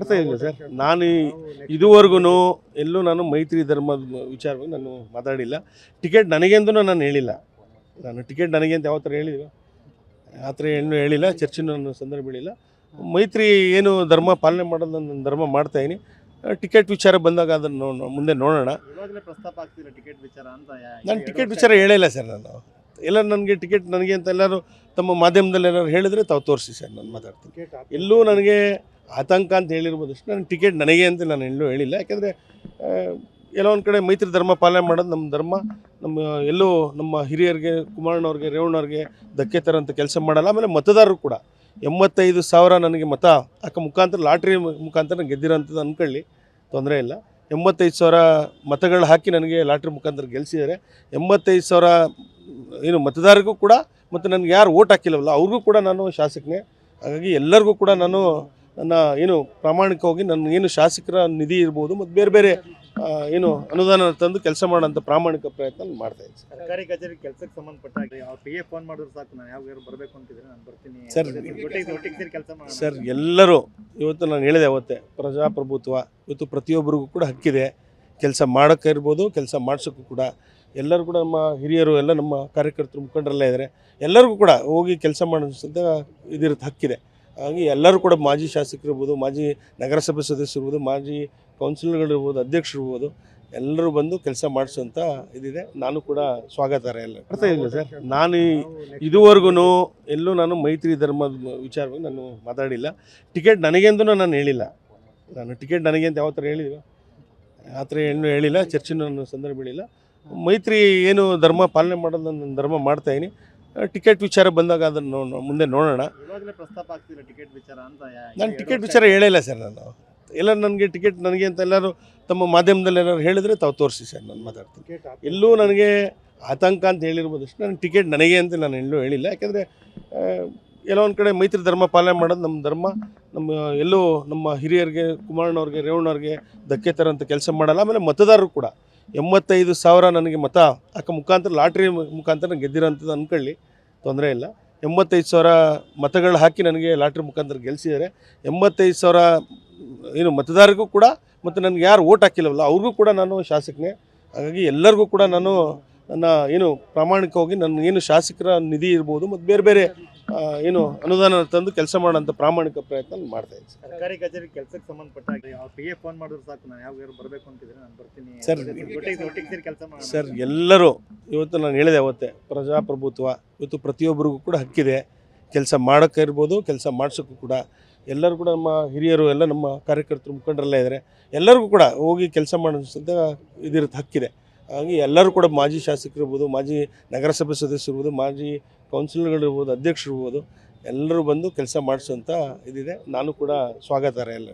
ಬರ್ತಾ ಇಲ್ಲ ಸರ್. ನಾನು ಇದುವರೆಗೂ ಎಲ್ಲೂ ನಾನು ಮೈತ್ರಿ ಧರ್ಮದ ವಿಚಾರವಾಗಿ ನಾನು ಮಾತಾಡಿಲ್ಲ. ಟಿಕೆಟ್ ನನಗೆ ಅಂತೂ ನಾನು ಹೇಳಿಲ್ಲ. ನಾನು ಟಿಕೆಟ್ ನನಗೆ ಅಂತ ಯಾವ ಥರ ಹೇಳಿಲ್ಲ, ಆ ಥರ ಏನು ಹೇಳಿಲ್ಲ, ಚರ್ಚೆನೂ ನನ್ನ ಸಂದರ್ಭ ಹೇಳಿಲ್ಲ. ಮೈತ್ರಿ ಏನು ಧರ್ಮ ಪಾಲನೆ ಮಾಡೋದು ನನ್ನ ಧರ್ಮ ಮಾಡ್ತಾಯಿದ್ದೀನಿ. ಟಿಕೆಟ್ ವಿಚಾರ ಬಂದಾಗ ಅದನ್ನು ಮುಂದೆ ನೋಡೋಣ. ಪ್ರಸ್ತಾಪ ಆಗ್ತಿಲ್ಲ ಟಿಕೆಟ್ ವಿಚಾರ ಅಂತ. ನಾನು ಟಿಕೆಟ್ ವಿಚಾರ ಹೇಳಿಲ್ಲ ಸರ್. ನಾನು ಎಲ್ಲ ನನಗೆ ಟಿಕೆಟ್ ನನಗೆ ಅಂತ ಎಲ್ಲರೂ ತಮ್ಮ ಮಾಧ್ಯಮದಲ್ಲಿ ಏನಾದ್ರು ಹೇಳಿದ್ರೆ ತಾವು ತೋರಿಸಿ ಸರ್, ನಾನು ಮಾತಾಡ್ತೀನಿ. ಎಲ್ಲೂ ನನಗೆ ಆತಂಕ ಅಂತ ಹೇಳಿರ್ಬೋದು ಅಷ್ಟೇ. ನಾನು ಟಿಕೆಟ್ ನನಗೆ ಅಂತ ನಾನು ಎಲ್ಲೂ ಹೇಳಿಲ್ಲ. ಯಾಕೆಂದರೆ ಎಲ್ಲೋ ಒಂದು ಕಡೆ ಮೈತ್ರಿ ಧರ್ಮ ಪಾಲನೆ ಮಾಡೋದು ನಮ್ಮ ಧರ್ಮ. ಎಲ್ಲೂ ನಮ್ಮ ಹಿರಿಯರಿಗೆ, ಕುಮಾರಣ್ಣವ್ರಿಗೆ, ರೇವಣ್ಣವ್ರಿಗೆ ಧಕ್ಕೆ ತರೋಂಥ ಕೆಲಸ ಮಾಡಲ್ಲ. ಆಮೇಲೆ ಮತದಾರರು ಕೂಡ 85,000 ನನಗೆ ಮತ ಹಾಕೋ ಮುಖಾಂತರ, ಲಾಟ್ರಿ ಮುಖಾಂತರ ಗೆದ್ದಿರೋಂಥದ್ದು ಅಂದ್ಕೊಳ್ಳಿ, ತೊಂದರೆ ಇಲ್ಲ. 85,000 ಮತಗಳು ಹಾಕಿ ನನಗೆ ಲಾಟ್ರಿ ಮುಖಾಂತರ ಗೆಲ್ಲಿಸಿದ್ದಾರೆ. 85,000 ಏನು ಮತದಾರರಿಗೂ ಕೂಡ, ಮತ್ತು ನನಗೆ ಯಾರು ಓಟ್ ಹಾಕಿಲ್ಲವಲ್ಲ ಅವ್ರಿಗೂ ಕೂಡ ನಾನು ಶಾಸಕನೇ. ಹಾಗಾಗಿ ಎಲ್ಲರಿಗೂ ಕೂಡ ನಾನು ನನ್ನ ಏನು ಪ್ರಾಮಾಣಿಕವಾಗಿ ನನ್ನ ಏನು ಶಾಸಕರ ನಿಧಿ ಇರ್ಬೋದು ಮತ್ತು ಬೇರೆ ಬೇರೆ ಏನು ಅನುದಾನ ತಂದು ಕೆಲಸ ಮಾಡೋಂಥ ಪ್ರಾಮಾಣಿಕ ಪ್ರಯತ್ನ ಮಾಡ್ತಾಯಿದ್ದೀನಿ. ಸರ್ಕಾರಿ ಕಚೇರಿ ಕೆಲಸಕ್ಕೆ ಸಂಬಂಧಪಟ್ಟಾಗ ಅವ್ರು ಪಿ ಎಫ್ ಫೋನ್ ಮಾಡಿದ್ರು ಸಾಕು, ನಾನು ಯಾವಾಗ ಬರಬೇಕು ಅಂತಿದ್ರೆ ನಾನು ಬರ್ತೀನಿ ಸರ್. ಒಟ್ಟಿಗೆ ಸೇರಿ ಕೆಲಸ ಮಾಡಿ ಸರ್, ಎಲ್ಲರೂ ಇವತ್ತು ನಾನು ಹೇಳಿದೆ ಅವತ್ತೇ, ಪ್ರಜಾಪ್ರಭುತ್ವ ಇವತ್ತು ಪ್ರತಿಯೊಬ್ಬರಿಗೂ ಕೂಡ ಹಕ್ಕಿದೆ. ಕೆಲಸ ಮಾಡೋಕ್ಕೆ ಇರ್ಬೋದು, ಕೆಲಸ ಮಾಡಿಸೋಕ್ಕೂ ಕೂಡ. ಎಲ್ಲರೂ ಕೂಡ ನಮ್ಮ ಹಿರಿಯರು ಎಲ್ಲ ನಮ್ಮ ಕಾರ್ಯಕರ್ತರು, ಮುಖಂಡರೆಲ್ಲ ಇದ್ದಾರೆ. ಎಲ್ಲರಿಗೂ ಕೂಡ ಹೋಗಿ ಕೆಲಸ ಮಾಡಿಸೋಂಥ ಇದಿರುತ್ತೆ, ಹಕ್ಕಿದೆ. ಹಾಗಾಗಿ ಎಲ್ಲರೂ ಕೂಡ ಮಾಜಿ ಶಾಸಕರಿರ್ಬೋದು, ಮಾಜಿ ನಗರಸಭೆ ಸದಸ್ಯರಿರ್ಬೋದು, ಮಾಜಿ ಕೌನ್ಸಿಲರ್ಗಳಿರ್ಬೋದು, ಅಧ್ಯಕ್ಷರಿರ್ಬೋದು, ಎಲ್ಲರೂ ಬಂದು ಕೆಲಸ ಮಾಡಿಸೋಂಥ ಇದಿದೆ. ನಾನು ಕೂಡ ಸ್ವಾಗತಾರ ಎಲ್ಲ ಬರ್ತಾ ಇಲ್ಲ ಸರ್. ನಾನು ಇದುವರೆಗೂ ಎಲ್ಲೂ ನಾನು ಮೈತ್ರಿ ಧರ್ಮದ ವಿಚಾರವಾಗಿ ನಾನು ಮಾತಾಡಿಲ್ಲ. ಟಿಕೆಟ್ ನನಗೆ ಅಂತೂ ನಾನು ಹೇಳಿಲ್ಲ. ನಾನು ಟಿಕೆಟ್ ನನಗೆ ಅಂತ ಯಾವ ಥರ ಹೇಳಿಲ್ಲ, ಆ ಥರ ಏನು ಹೇಳಿಲ್ಲ, ಚರ್ಚೆನೂ ನನ್ನ ಸಂದರ್ಭ ಹೇಳಿಲ್ಲ. ಮೈತ್ರಿ ಏನು ಧರ್ಮ ಪಾಲನೆ ಮಾಡೋದು ನನ್ನ ಧರ್ಮ ಮಾಡ್ತಾಯಿದ್ದೀನಿ. ಟಿಕೆಟ್ ವಿಚಾರ ಬಂದಾಗ ಅದನ್ನು ಮುಂದೆ ನೋಡೋಣ. ಪ್ರಸ್ತಾಪ ಆಗ್ತಿಲ್ಲ ಟಿಕೆಟ್ ವಿಚಾರ ಅಂತ. ನಾನು ಟಿಕೆಟ್ ವಿಚಾರ ಹೇಳಿಲ್ಲ ಸರ್. ನಾನು ಎಲ್ಲ ನನಗೆ ಟಿಕೆಟ್ ನನಗೆ ಅಂತ ಎಲ್ಲರೂ ತಮ್ಮ ಮಾಧ್ಯಮದಲ್ಲಿ ಏನಾದ್ರು ಹೇಳಿದ್ರೆ ತಾವು ತೋರಿಸಿ ಸರ್, ನಾನು ಮಾತಾಡ್ತೀನಿ. ಎಲ್ಲೂ ನನಗೆ ಆತಂಕ ಅಂತ ಹೇಳಿರ್ಬೋದು ಅಷ್ಟೇ. ನಾನು ಟಿಕೆಟ್ ನನಗೆ ಅಂತ ನಾನು ಎಲ್ಲೂ ಹೇಳಿಲ್ಲ. ಯಾಕೆಂದರೆ ಎಲ್ಲೋ ಒಂದು ಕಡೆ ಮೈತ್ರಿ ಧರ್ಮ ಪಾಲನೆ ಮಾಡೋದು ನಮ್ಮ ಧರ್ಮ. ಎಲ್ಲೂ ನಮ್ಮ ಹಿರಿಯರಿಗೆ, ಕುಮಾರಣ್ಣವ್ರಿಗೆ, ರೇವಣ್ಣವ್ರಿಗೆ ಧಕ್ಕೆ ತರೋಂಥ ಕೆಲಸ ಮಾಡಲ್ಲ. ಆಮೇಲೆ ಮತದಾರರು ಕೂಡ 85,000 ನನಗೆ ಮತ ಹಾಕೋ ಮುಖಾಂತರ, ಲಾಟ್ರಿ ಮುಖಾಂತರ ಗೆದ್ದಿರೋಂಥದ್ದು ಅಂದ್ಕೊಳ್ಳಿ, ತೊಂದರೆ ಇಲ್ಲ. 85,000 ಮತಗಳು ಹಾಕಿ ನನಗೆ ಲಾಟ್ರಿ ಮುಖಾಂತರ ಗೆಲ್ಲಿಸಿದ್ದಾರೆ. 85,000 ಏನು ಮತದಾರರಿಗೂ ಕೂಡ, ಮತ್ತು ನನಗೆ ಯಾರು ಓಟ್ ಹಾಕಿಲ್ಲವಲ್ಲ ಅವ್ರಿಗೂ ಕೂಡ ನಾನು ಶಾಸಕನೇ. ಹಾಗಾಗಿ ಎಲ್ಲರಿಗೂ ಕೂಡ ನಾನು ನನ್ನ ಏನು ಪ್ರಾಮಾಣಿಕವಾಗಿ ನನ್ನ ಏನು ಶಾಸಕರ ನಿಧಿ ಇರ್ಬೋದು ಮತ್ತು ಬೇರೆ ಬೇರೆ ಏನು ಅನುದಾನ ತಂದು ಕೆಲಸ ಮಾಡೋಂಥ ಪ್ರಾಮಾಣಿಕ ಪ್ರಯತ್ನ ಮಾಡ್ತಾಯಿದ್ದೀನಿ. ಸರ್ಕಾರಿ ಕಚೇರಿ ಕೆಲಸಕ್ಕೆ ಸಂಬಂಧಪಟ್ಟಾಗ ಅವ್ರು ಪಿ ಎಫ್ ಫೋನ್ ಮಾಡಿದ್ರು ಸಾಕು, ನಾನು ಯಾವಾಗ ಬರಬೇಕು ಅಂತಿದ್ರೆ ನಾನು ಬರ್ತೀನಿ ಸರ್. ಒಟ್ಟಿಗೆ ಸೇರಿ ಕೆಲಸ ಮಾಡಿ ಸರ್, ಎಲ್ಲರೂ ಇವತ್ತು ನಾನು ಹೇಳಿದೆ ಅವತ್ತೇ, ಪ್ರಜಾಪ್ರಭುತ್ವ ಇವತ್ತು ಪ್ರತಿಯೊಬ್ಬರಿಗೂ ಕೂಡ ಹಕ್ಕಿದೆ. ಕೆಲಸ ಮಾಡೋಕ್ಕೆ ಇರ್ಬೋದು, ಕೆಲಸ ಮಾಡಿಸೋಕ್ಕೂ ಕೂಡ. ಎಲ್ಲರೂ ಕೂಡ ನಮ್ಮ ಹಿರಿಯರು ಎಲ್ಲ ನಮ್ಮ ಕಾರ್ಯಕರ್ತರು, ಮುಖಂಡರೆಲ್ಲ ಇದ್ದಾರೆ. ಎಲ್ಲರಿಗೂ ಕೂಡ ಹೋಗಿ ಕೆಲಸ ಮಾಡಿಸೋಂಥ ಇದಿರುತ್ತೆ, ಹಕ್ಕಿದೆ. ಹಾಗಾಗಿ ಎಲ್ಲರೂ ಕೂಡ ಮಾಜಿ ಶಾಸಕರಿರ್ಬೋದು, ಮಾಜಿ ನಗರಸಭೆ ಸದಸ್ಯರಿರ್ಬೋದು, ಮಾಜಿ ಕೌನ್ಸಿಲರ್ಗಳಿರ್ಬೋದು, ಅಧ್ಯಕ್ಷರಿರ್ಬೋದು, ಎಲ್ಲರೂ ಬಂದು ಕೆಲಸ ಮಾಡಿಸೋಂಥ ಇದಿದೆ. ನಾನು ಕೂಡ ಸ್ವಾಗತಾರ ಎಲ್ಲ.